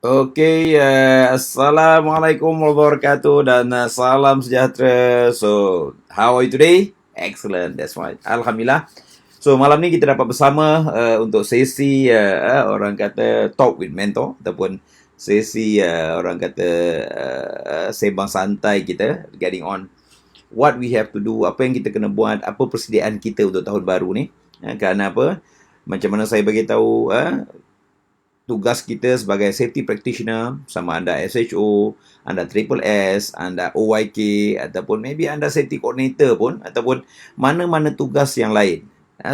Oke, Assalamualaikum warahmatullahi wabarakatuh dan salam sejahtera. So, how are you today? Excellent, that's right. Alhamdulillah. So, malam ni kita dapat bersama untuk sesi orang kata talk with mentor ataupun sesi orang kata sembang santai kita getting on what we have to do, apa yang kita kena buat, apa persediaan kita untuk tahun baru ni. Kerana apa? Macam mana saya bagi tahu tugas kita sebagai safety practitioner, sama anda SHO, anda Triple S, anda OYK, ataupun maybe anda safety coordinator pun, ataupun mana-mana tugas yang lain.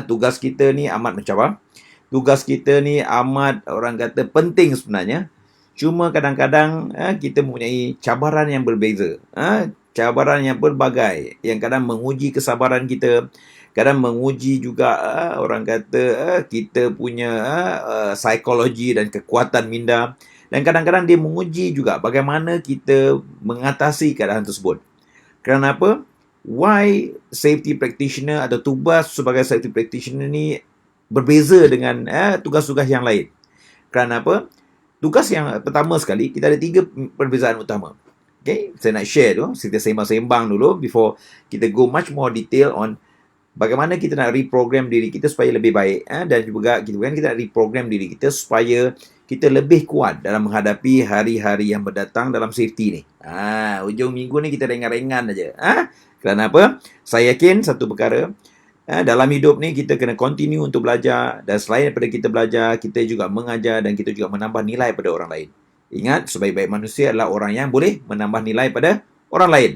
Tugas kita ni amat mencabar. Tugas kita ni amat, orang kata, penting sebenarnya. Cuma kadang-kadang kita mempunyai cabaran yang berbeza. Cabaran yang berbagai, yang kadang menguji kesabaran kita, kadang menguji juga orang kata kita punya psikologi dan kekuatan minda, dan kadang-kadang dia menguji juga bagaimana kita mengatasi keadaan tersebut. Kerana apa? Why safety practitioner atau tugas sebagai safety practitioner ni berbeza dengan tugas-tugas yang lain. Kerana apa? Tugas yang pertama sekali, kita ada 3 perbezaan utama. Okay, saya nak share tu, kita sembang-sembang dulu before kita go much more detail on bagaimana kita nak reprogram diri kita supaya lebih baik, dan juga kita nak reprogram diri kita supaya kita lebih kuat dalam menghadapi hari-hari yang berdatang dalam safety ni. Hujung minggu ni kita ringan-ringan aja. Kerana apa? Saya yakin satu perkara, dalam hidup ni kita kena continue untuk belajar, dan selain daripada kita belajar, kita juga mengajar dan kita juga menambah nilai pada orang lain. Ingat, sebaik-baik manusia adalah orang yang boleh menambah nilai pada orang lain.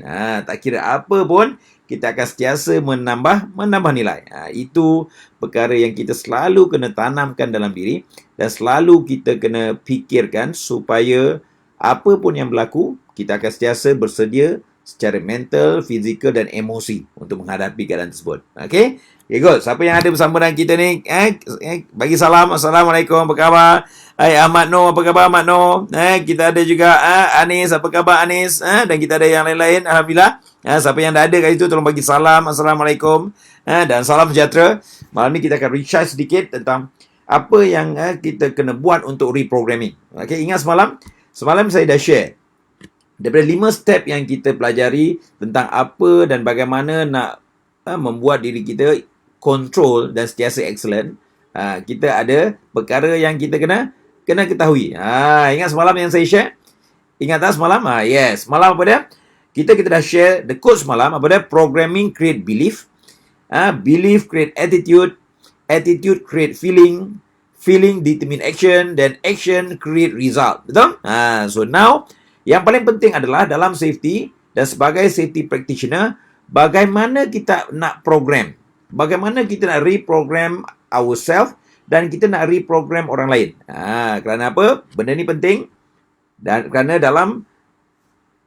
Tak kira apa pun, kita akan sentiasa menambah nilai. Itu perkara yang kita selalu kena tanamkan dalam diri, dan selalu kita kena fikirkan supaya apa pun yang berlaku, kita akan sentiasa bersedia secara mental, fizikal dan emosi untuk menghadapi keadaan tersebut. Okay? Okay, good. Siapa yang ada bersama dengan kita ni, bagi salam. Assalamualaikum, apa khabar? Hai Ahmad Noor, apa khabar Ahmad Noor? Kita ada juga Anis, apa khabar Anis? Dan kita ada yang lain-lain, alhamdulillah. Siapa yang dah ada kat situ, tolong bagi salam. Assalamualaikum. Dan salam sejahtera. Malam ni kita akan recharge sedikit tentang apa yang kita kena buat untuk reprogramming. Okay, ingat semalam saya dah share daripada 5 step yang kita pelajari tentang apa dan bagaimana nak membuat diri kita control dan sentiasa excellent. Kita ada perkara yang kita kena ketahui. Ingat semalam yang saya share? Ingat tak semalam? Yes. Semalam apa dia? Kita dah share the quote semalam. Apa dia? Programming create belief. Belief create attitude. Attitude create feeling. Feeling determine action. Dan action create result. Betul? So now, yang paling penting adalah dalam safety dan sebagai safety practitioner, bagaimana kita nak program. Bagaimana kita nak reprogram ourselves dan kita nak reprogram orang lain. Kerana apa? Benda ni penting. Dan kerana dalam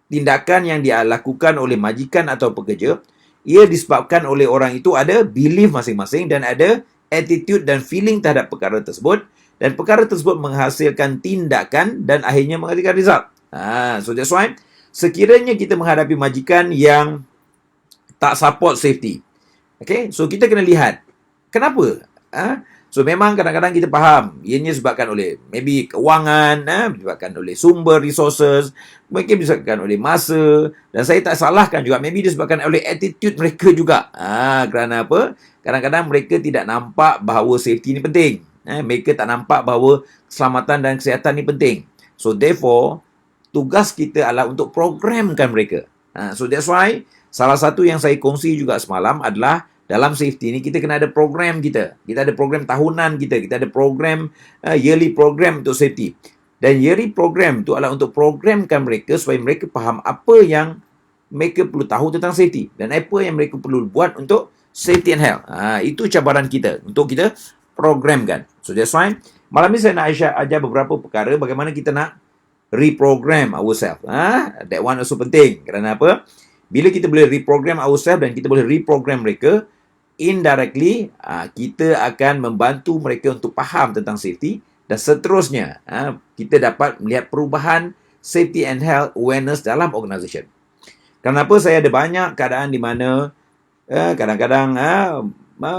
tindakan yang dilakukan oleh majikan atau pekerja, ia disebabkan oleh orang itu ada belief masing-masing dan ada attitude dan feeling terhadap perkara tersebut, dan perkara tersebut menghasilkan tindakan dan akhirnya menghasilkan result. So that's why sekiranya kita menghadapi majikan yang tak support safety, okay, so kita kena lihat kenapa. So memang kadang-kadang kita faham ianya disebabkan oleh maybe kewangan, disebabkan oleh sumber resources, mungkin disebabkan oleh masa, dan saya tak salahkan juga maybe disebabkan oleh attitude mereka juga. Kerana apa? Kadang-kadang mereka tidak nampak bahawa safety ni penting. Mereka tak nampak bahawa keselamatan dan kesihatan ni penting. So therefore, tugas kita adalah untuk programkan mereka. So that's why salah satu yang saya kongsi juga semalam adalah dalam safety ni kita kena ada program kita. Kita ada program tahunan kita. Kita ada program yearly program untuk safety. Dan yearly program tu adalah untuk programkan mereka supaya mereka faham apa yang mereka perlu tahu tentang safety dan apa yang mereka perlu buat untuk safety and health. Itu cabaran kita untuk kita programkan. So that's why malam ni saya nak ajar beberapa perkara bagaimana kita nak reprogram ourselves. That one also penting. Kerana apa? Bila kita boleh reprogram ourselves dan kita boleh reprogram mereka, indirectly, kita akan membantu mereka untuk faham tentang safety, dan seterusnya, kita dapat melihat perubahan safety and health awareness dalam organisasi. Kenapa saya ada banyak keadaan di mana kadang-kadang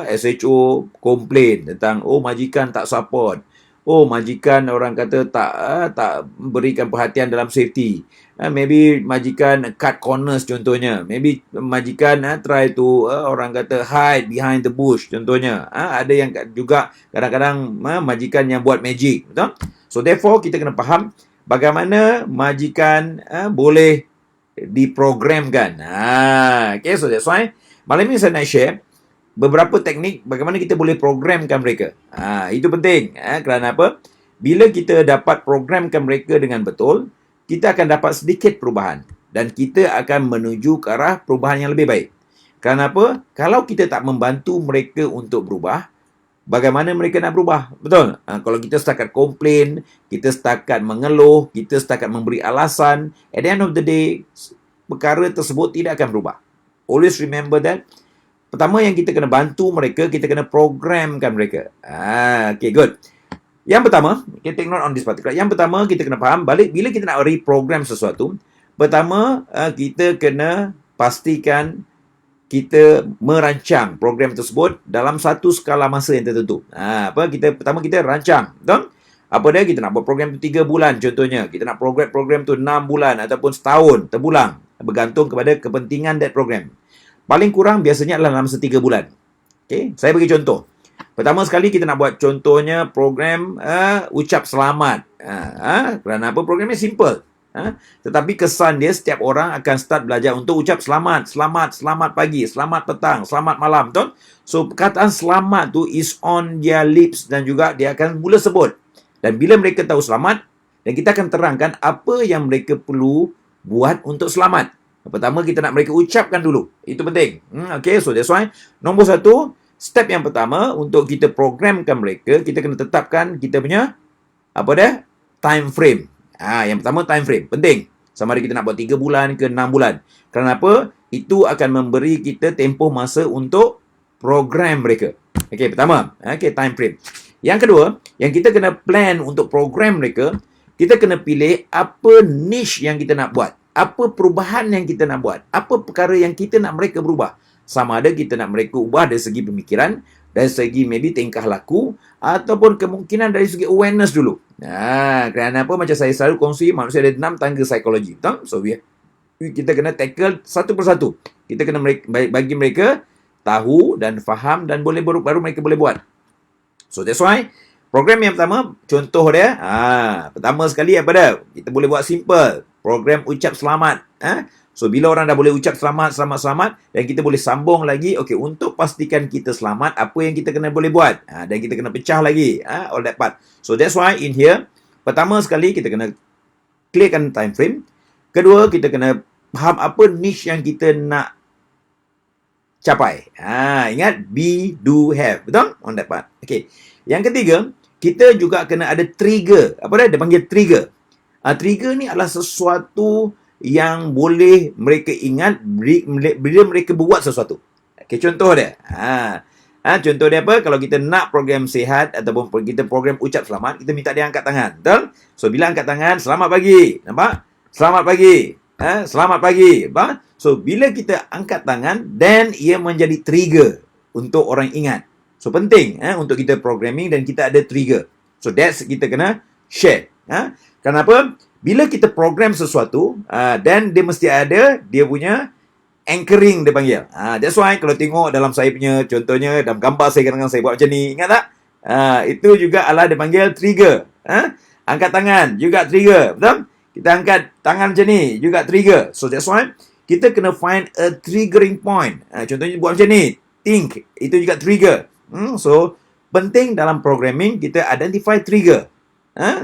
SHO komplain tentang majikan tak support. Majikan orang kata tak berikan perhatian dalam safety. Maybe majikan cut corners contohnya. Maybe majikan try to orang kata hide behind the bush contohnya. Ada yang juga kadang-kadang majikan yang buat magic, betul? So therefore kita kena faham bagaimana majikan boleh diprogramkan. Okay, so that's why malam ini saya nak share beberapa teknik bagaimana kita boleh programkan mereka. Itu penting. Kerana apa? bila kita dapat programkan mereka dengan betul, kita akan dapat sedikit perubahan dan kita akan menuju ke arah perubahan yang lebih baik. Kenapa? Kalau kita tak membantu mereka untuk berubah, bagaimana mereka nak berubah? Betul? Kalau kita setakat komplain, kita setakat mengeluh, kita setakat memberi alasan, at the end of the day, perkara tersebut tidak akan berubah. Always remember that. Pertama yang kita kena bantu mereka, kita kena programkan mereka. Okay, good. Yang pertama, kita take note on this particular. Yang pertama, kita kena faham balik bila kita nak reprogram sesuatu. Pertama, kita kena pastikan kita merancang program tersebut dalam satu skala masa yang tertentu. Pertama kita rancang, betul? Apa dia? Kita nak buat program tu 3 bulan contohnya. Kita nak program tu 6 bulan ataupun setahun, terbulang. Bergantung kepada kepentingan that program. Paling kurang biasanya adalah dalam 3 bulan. Okay? Saya bagi contoh. Pertama sekali kita nak buat contohnya program ucap selamat. Kerana apa? Programnya simple. Tetapi kesan dia setiap orang akan start belajar untuk ucap selamat, selamat pagi, selamat petang, selamat malam, betul? So perkataan selamat tu is on their lips dan juga dia akan mula sebut. Dan bila mereka tahu selamat, dan kita akan terangkan apa yang mereka perlu buat untuk selamat. Pertama kita nak mereka ucapkan dulu. Itu penting. Okay, so that's why nombor 1, step yang pertama untuk kita programkan mereka, kita kena tetapkan kita punya time frame. Yang pertama time frame, penting. Sama ada kita nak buat 3 bulan ke 6 bulan. Kerana apa? Itu akan memberi kita tempoh masa untuk program mereka. Okey, pertama, time frame. Yang kedua, yang kita kena plan untuk program mereka, kita kena pilih apa niche yang kita nak buat. Apa perubahan yang kita nak buat. Apa perkara yang kita nak mereka berubah. Sama ada kita nak mereka ubah dari segi pemikiran, dari segi maybe tingkah laku, ataupun kemungkinan dari segi awareness dulu. Kerana apa? Macam saya selalu kongsi, manusia ada 6 tangga psikologi. So, kita kena tackle satu persatu. Kita kena bagi mereka tahu dan faham dan baru mereka boleh buat. So, that's why program yang pertama, contoh dia, pertama sekali apa dia? Kita boleh buat simple. Program ucap selamat. So, bila orang dah boleh ucap selamat, dan kita boleh sambung lagi, okay, untuk pastikan kita selamat, apa yang kita kena boleh buat? Dan kita kena pecah lagi, all that part. So, that's why in here, pertama sekali, kita kena clearkan time frame. Kedua, kita kena faham apa niche yang kita nak capai. Ingat, be, do, have. Betul? On that part. Okay. Yang ketiga, kita juga kena ada trigger. Apa dia? Dia panggil trigger. Trigger ni adalah sesuatu yang boleh mereka ingat bila mereka buat sesuatu. Okay, contoh dia. Contoh dia apa? Kalau kita nak program sihat ataupun kita program ucap selamat, kita minta dia angkat tangan. Betul? So, bila angkat tangan, selamat pagi. Nampak? Selamat pagi. Selamat pagi. So, bila kita angkat tangan, then ia menjadi trigger untuk orang ingat. So, penting untuk kita programming dan kita ada trigger. So, that's kita kena share. Kenapa? Bila kita program sesuatu, dan dia mesti ada dia punya anchoring dia panggil. That's why kalau tengok dalam saya punya, contohnya dalam gambar saya kadang-kadang saya buat macam ni. Ingat tak? Itu juga adalah dia panggil trigger. Angkat tangan juga trigger. Betul? Kita angkat tangan macam ni juga trigger. So that's why kita kena find a triggering point. Contohnya buat macam ni. Think. Itu juga trigger. So penting dalam programming kita identify trigger.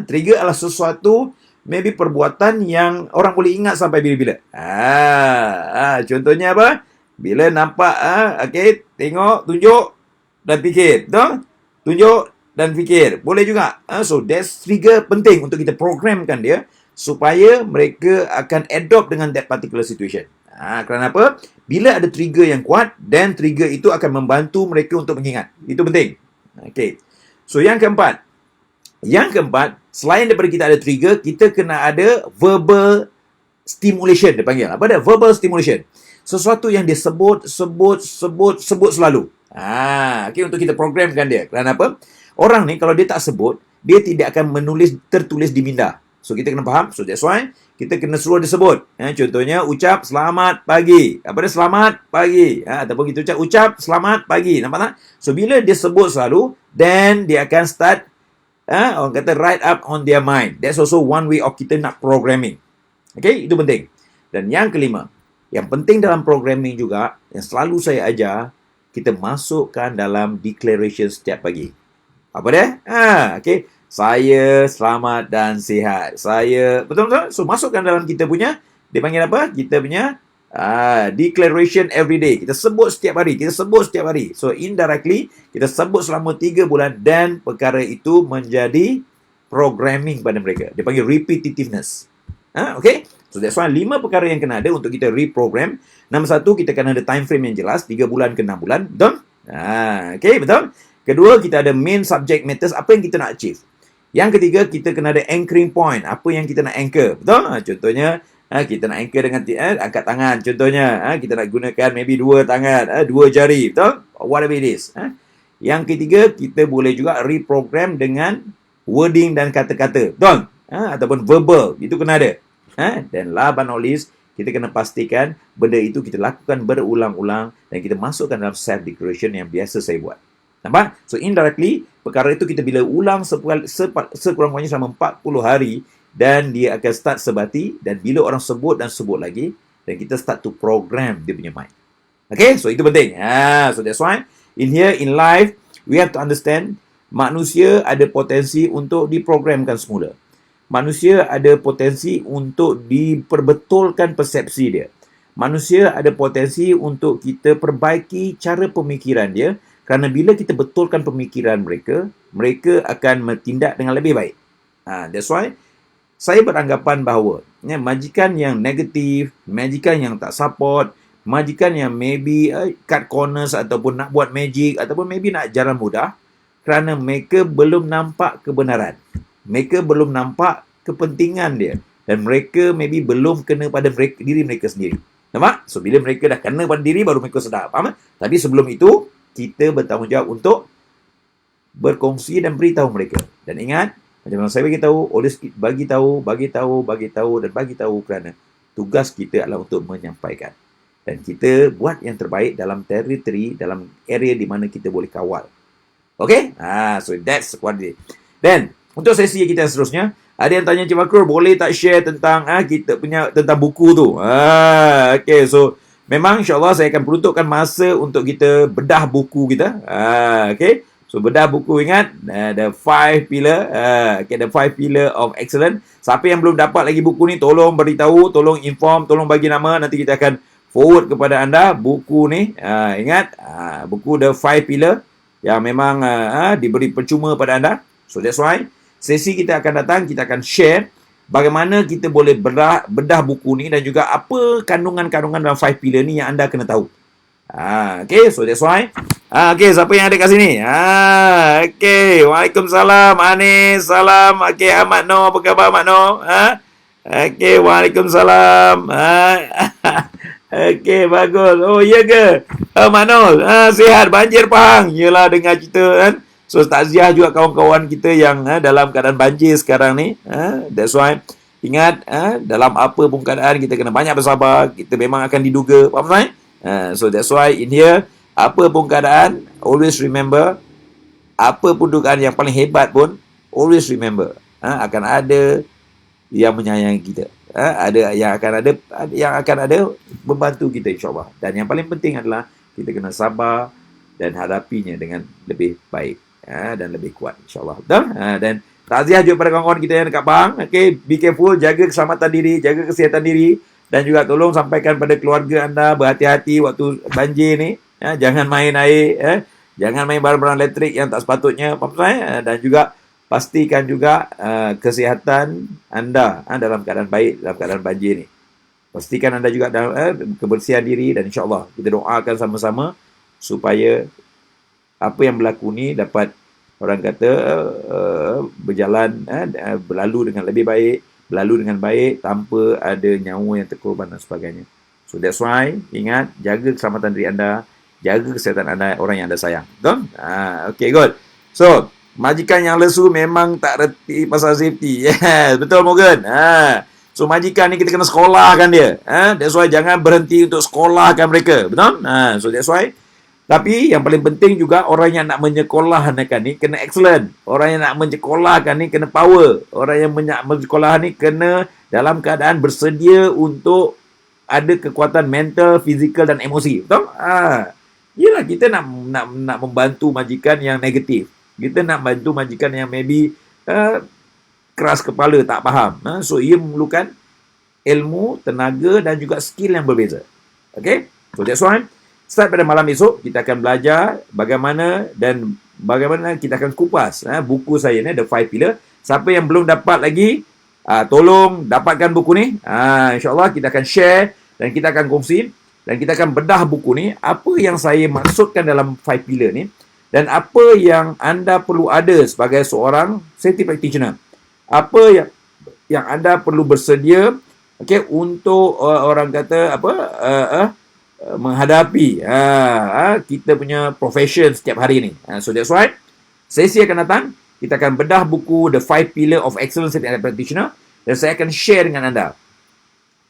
Trigger adalah sesuatu maybe perbuatan yang orang boleh ingat sampai bila-bila. Contohnya apa? Bila nampak, okay, tengok, tunjuk dan fikir. Betul? Tunjuk dan fikir. Boleh juga. So, that's trigger penting untuk kita programkan dia supaya mereka akan adopt dengan that particular situation. Kerana apa? Bila ada trigger yang kuat, then trigger itu akan membantu mereka untuk mengingat. Itu penting. Okay. So, yang keempat, selain daripada kita ada trigger, kita kena ada verbal stimulation, dia panggil. Apa dia? Verbal stimulation. Sesuatu yang dia sebut selalu. Okay, untuk kita programkan dia. Kerana apa? Orang ni kalau dia tak sebut, dia tidak akan tertulis di minda. So, kita kena faham. So, that's why kita kena suruh dia sebut. Contohnya, ucap selamat pagi. Apa dia? Selamat pagi. Ataupun kita ucap selamat pagi. Nampak tak? So, bila dia sebut selalu, then dia akan start orang kata right up on their mind. That's also one way of kita nak programming. Okay, itu penting. Dan yang kelima, yang penting dalam programming juga, yang selalu saya ajar, kita masukkan dalam declaration setiap pagi. Apa dia? Okay. Saya selamat dan sihat. Saya, betul-betul. So, masukkan dalam kita punya, dia panggil apa? Kita punya declaration every day. Kita sebut setiap hari. So, indirectly, kita sebut selama 3 bulan dan perkara itu menjadi programming pada mereka. Dia panggil repetitiveness. Okay? So, that's why 5 perkara yang kena ada untuk kita reprogram. Nombor 1, kita kena ada time frame yang jelas. 3 bulan ke 6 bulan. Betul? Okay, betul? Kedua, kita ada main subject matters. Apa yang kita nak achieve? Yang ketiga, kita kena ada anchoring point. Apa yang kita nak anchor? Betul? Contohnya, kita nak anchor dengan angkat tangan. Contohnya, kita nak gunakan maybe 2 tangan, 2 jari. Betul? Whatever it is. Yang ketiga, kita boleh juga reprogram dengan wording dan kata-kata. Betul? Ataupun verbal. Itu kena ada. Dan last but not least, kita kena pastikan benda itu kita lakukan berulang-ulang dan kita masukkan dalam self-declaration yang biasa saya buat. Nampak? So, indirectly, perkara itu kita bila ulang sekurang-kurangnya selama 40 hari dan dia akan start sebati dan bila orang sebut dan sebut lagi dan kita start to program dia punya mind. Okay? So, itu penting. So, that's why in here, in life, we have to understand manusia ada potensi untuk diprogramkan semula. Manusia ada potensi untuk diperbetulkan persepsi dia. Manusia ada potensi untuk kita perbaiki cara pemikiran dia. Kerana bila kita betulkan pemikiran mereka, mereka akan bertindak dengan lebih baik. That's why saya beranggapan bahawa majikan yang negatif, majikan yang tak support, majikan yang maybe cut corners ataupun nak buat magic ataupun maybe nak jalan mudah, kerana mereka belum nampak kebenaran. Mereka belum nampak kepentingan dia. Dan mereka maybe belum kena pada diri mereka sendiri. Nampak? So, bila mereka dah kena pada diri, baru mereka sedar. Faham? Tapi sebelum itu, kita bertanggungjawab untuk berkongsi dan beritahu mereka. Dan ingat, macam mana saya bagi tahu, always bagi tahu kerana tugas kita adalah untuk menyampaikan. Dan kita buat yang terbaik dalam teritori, dalam area di mana kita boleh kawal. Okay? So that's what it is. Dan untuk sesi kita yang seterusnya, ada yang tanya Cik Makrul, boleh tak share tentang kita punya tentang buku tu? Okay, so memang insyaAllah saya akan peruntukkan masa untuk kita bedah buku kita. Okay. So, bedah buku, ingat. The 5 pillar. The 5 pillar of excellence. Siapa yang belum dapat lagi buku ni, tolong beritahu, tolong inform, tolong bagi nama. Nanti kita akan forward kepada anda buku ni. Ingat. Buku The 5 pillar. Yang memang diberi percuma pada anda. So, that's why sesi kita akan datang, kita akan share bagaimana kita boleh bedah buku ni dan juga apa kandungan-kandungan dalam 5 pillar ni yang anda kena tahu. Okay, so that's why. Okay, siapa yang ada kat sini? Okay, Waalaikumsalam, Anis, salam. Okay, Ahmad Noor, apa khabar Ahmad Noor? Okay, Waalaikumsalam. Okay, bagus. Oh, iya ke? Ahmad Noor, sihat, banjir Pahang. Yelah, dengar cerita kan. So, takziah juga kawan-kawan kita yang dalam keadaan banjir sekarang ni. That's why, ingat, dalam apa pun keadaan, kita kena banyak bersabar. Kita memang akan diduga. Faham tak? So, that's why in here, apa pun keadaan, always remember, apa pun dugaan yang paling hebat pun, always remember, akan ada yang menyayangi kita. Ada yang akan ada membantu kita, insyaAllah. Dan yang paling penting adalah, kita kena sabar dan hadapinya dengan lebih baik. Dan lebih kuat, insyaAllah. Betul? Dan takziah juga pada kawan-kawan kita yang dekat Pahang. Okay, be careful, jaga keselamatan diri, jaga kesihatan diri. Dan juga tolong sampaikan pada keluarga anda, berhati-hati waktu banjir ni. Jangan main air. Jangan main barang-barang elektrik yang tak sepatutnya. Dan juga pastikan juga kesihatan anda dalam keadaan baik, dalam keadaan banjir ni. Pastikan anda juga dalam kebersihan diri dan insyaAllah kita doakan sama-sama supaya apa yang berlaku ni dapat orang kata berlalu dengan lebih baik, berlalu dengan baik tanpa ada nyawa yang terkorban dan sebagainya. So that's why, ingat, jaga keselamatan diri anda, jaga kesihatan anda, orang yang anda sayang. Betul? Okay, good. So, majikan yang lesu memang tak reti pasal safety. Yes, betul Morgan. So, majikan ni kita kena sekolahkan dia. That's why jangan berhenti untuk sekolahkan mereka. Betul? So, that's why. Tapi yang paling penting juga orang yang nak menyekolahkan ni kena excellent. Orang yang nak menyekolahkan ni kena power. Orang yang menyekolahkan ni kena dalam keadaan bersedia untuk ada kekuatan mental, fizikal dan emosi. Betul? Yelah, kita nak membantu majikan yang negatif. Kita nak bantu majikan yang maybe uh, keras kepala, tak faham. So, ia memerlukan ilmu, tenaga dan juga skill yang berbeza. Okay? So, that's why start pada malam esok, kita akan belajar bagaimana kita akan kupas buku saya ni, The 5 Pillar. Siapa yang belum dapat lagi, tolong dapatkan buku ni. InsyaAllah kita akan share dan kita akan kongsi dan kita akan bedah buku ni, apa yang saya maksudkan dalam 5 Pillar ni dan apa yang anda perlu ada sebagai seorang safety practitioner. Apa yang anda perlu bersedia untuk orang kata menghadapi kita punya profession setiap hari ni. So that's why sesi akan datang, kita akan bedah buku The 5 Pillar of Excellence as a Practitioner dan saya akan share dengan anda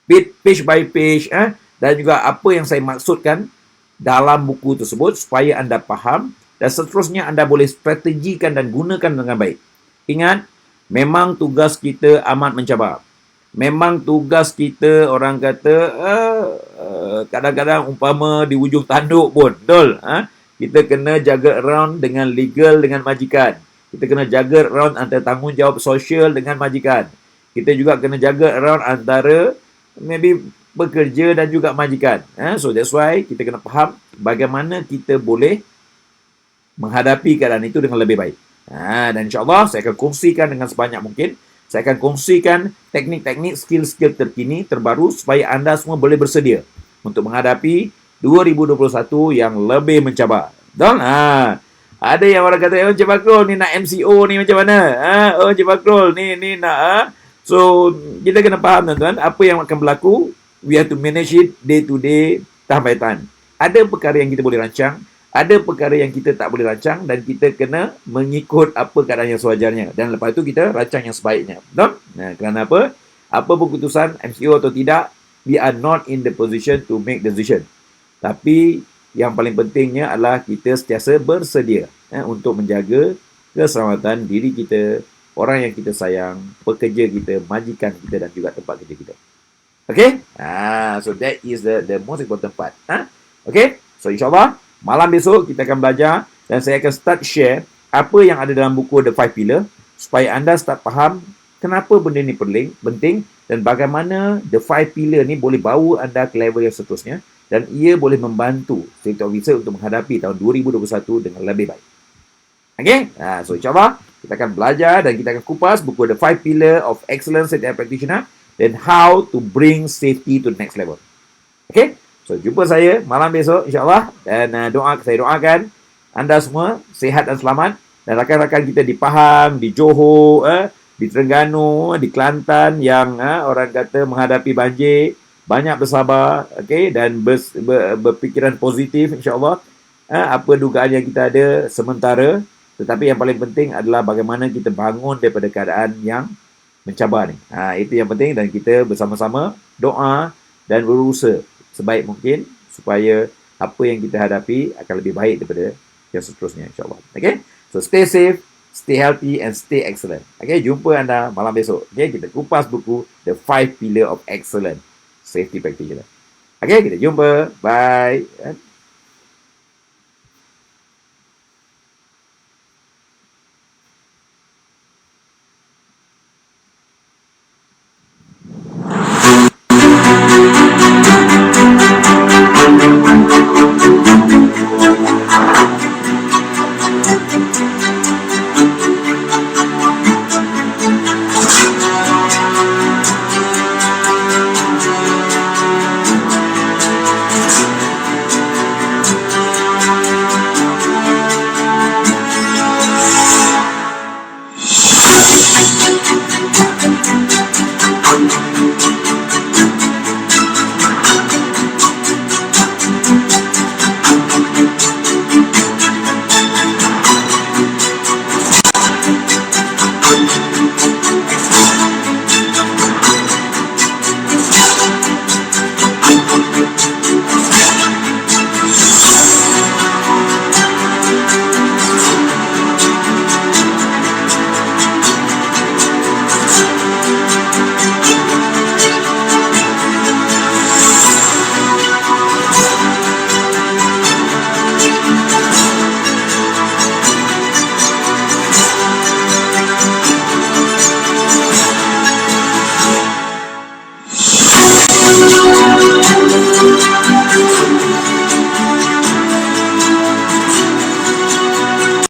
page by page dan juga apa yang saya maksudkan dalam buku tersebut supaya anda faham dan seterusnya anda boleh strategikan dan gunakan dengan baik. Ingat, memang tugas kita amat mencabar. Memang tugas kita, orang kata, kadang-kadang umpama di ujung tanduk pun, betul? Kita kena jaga around dengan legal dengan majikan. Kita kena jaga around antara tanggungjawab sosial dengan majikan. Kita juga kena jaga around antara maybe bekerja dan juga majikan. So that's why kita kena faham bagaimana kita boleh menghadapi keadaan itu dengan lebih baik. Dan insyaAllah saya akan kongsikan dengan sebanyak mungkin. Saya akan kongsikan teknik-teknik, skill-skill terkini, terbaru supaya anda semua boleh bersedia untuk menghadapi 2021 yang lebih mencabar. Betul? Ada yang orang kata, Encik Fakrul ni nak MCO ni macam mana? Encik Fakrul ni nak... So, kita kena faham tuan-tuan, apa yang akan berlaku, we have to manage it day to day, tahun by tahun. Ada perkara yang kita boleh rancang, ada perkara yang kita tak boleh rancang dan kita kena mengikut apa keadaan yang sewajarnya. Dan lepas itu kita rancang yang sebaiknya. Betul? Kerana apa? Apa keputusan MCO atau tidak, we are not in the position to make decision. Tapi yang paling pentingnya adalah kita sentiasa bersedia untuk menjaga keselamatan diri kita, orang yang kita sayang, pekerja kita, majikan kita dan juga tempat kerja kita. Okay? So that is the most important part. Okay? So insyaAllah, malam besok kita akan belajar dan saya akan start share apa yang ada dalam buku The 5 Pillar supaya anda start faham kenapa benda ni penting dan bagaimana The 5 Pillar ni boleh bawa anda ke level yang seterusnya dan ia boleh membantu safety officer untuk menghadapi tahun 2021 dengan lebih baik. Okay? So insyaAllah kita akan belajar dan kita akan kupas buku The 5 Pillar of Excellence as a Practitioner dan how to bring safety to the next level. Okay? So, jumpa saya malam besok insyaAllah dan saya doakan anda semua sihat dan selamat dan rakan-rakan kita di Pahang, di Johor, di Terengganu, di Kelantan yang orang kata menghadapi banjir, banyak bersabar, okay, dan berfikiran positif insyaAllah. Apa dugaan yang kita ada sementara, tetapi yang paling penting adalah bagaimana kita bangun daripada keadaan yang mencabar ni. Itu yang penting dan kita bersama-sama doa dan berusaha sebaik mungkin supaya apa yang kita hadapi akan lebih baik daripada yang seterusnya insyaAllah. Okay? So stay safe, stay healthy and stay excellent. Okay? Jumpa anda malam besok. Okay? Kita kupas buku The 5 Pillar of Excellent Safety Practitioner. Okay? Kita jumpa. Bye.